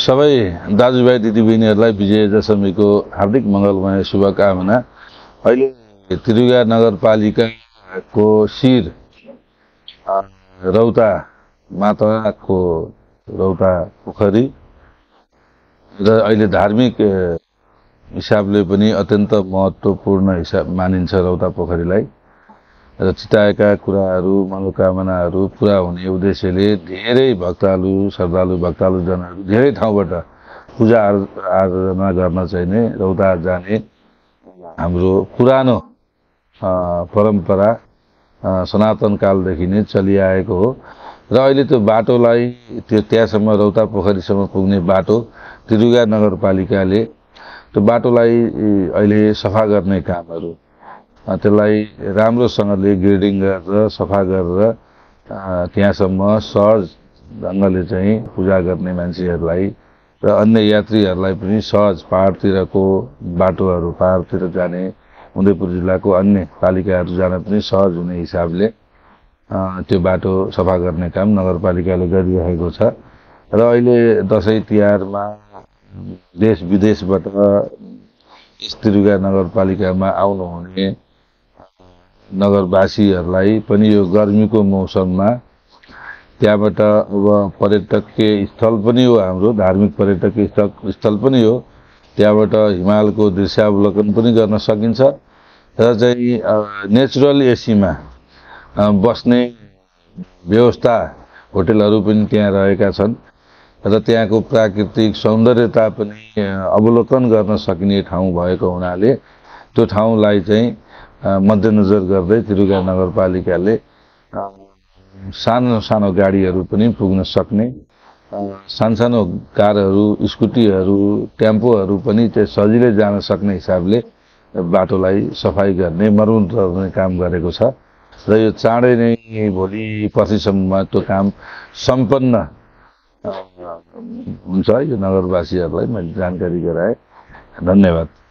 सबै दाजुभाइ दिदीबहिनीहरूलाई विजयदशमीको हार्दिक मङ्गलमय शुभकामना। अहिले त्रियुगा नगरपालिकाको शिर रौता माताको रौता पोखरी र अहिले धार्मिक हिसाबले पनि अत्यन्त महत्त्वपूर्ण हिसाब मानिन्छ रौता पोखरीलाई र चिताएका कुराहरू मनोकामनाहरू पूरा हुने उद्देश्यले धेरै भक्तालु श्रद्धालु भक्तालुजनहरू धेरै ठाउँबाट पूजा आराधना गर्न चाहिने रौता जाने हाम्रो पुरानो परम्परा सनातन कालदेखि नै चलिआएको हो र अहिले त्यो बाटोलाई त्यहाँसम्म रौता पोखरीसम्म पुग्ने बाटो त्रियुगा नगरपालिकाले त्यो बाटोलाई अहिले सफा गर्ने कामहरू त्यसलाई राम्रोसँगले ग्रेडिङ गरेर सफा गरेर त्यहाँसम्म सहज ढङ्गले चाहिँ पूजा गर्ने मान्छेहरूलाई र अन्य यात्रीहरूलाई पनि सहज पहाडतिरको बाटोहरू पहाडतिर जाने उदयपुर जिल्लाको अन्य पालिकाहरू जान पनि सहज हुने हिसाबले त्यो बाटो सफा गर्ने काम नगरपालिकाले गरिरहेको छ र अहिले दसैँ तिहारमा देश विदेशबाट त्रियुगा नगरपालिकामा आउनुहुने नगरवासीहरूलाई पनि यो गर्मीको मौसममा त्यहाँबाट अब पर्यटकीय स्थल पनि हो हाम्रो धार्मिक पर्यटकीय स्थल पनि हो त्यहाँबाट हिमालको दृश्यावलोकन पनि गर्न सकिन्छ र चाहिँ नेचुरल एसीमा बस्ने व्यवस्था होटलहरू पनि त्यहाँ रहेका छन् र त्यहाँको प्राकृतिक सौन्दर्यता पनि अवलोकन गर्न सकिने ठाउँ भएको हुनाले त्यो ठाउँलाई चाहिँ मध्यनजर गर्दै त्रियुगा नगरपालिकाले सानो सानो गाडीहरू पनि पुग्न सक्ने सानसानो कारहरू स्कुटीहरू टेम्पोहरू पनि त्यो सजिलै जान सक्ने हिसाबले बाटोलाई सफाई गर्ने मर्मत गर्ने काम गरेको छ र यो चाँडै नै भोलि पर्सिसम्ममा त्यो काम सम्पन्न हुन्छ यो नगरवासीहरूलाई मैले जानकारी गराएँ। धन्यवाद।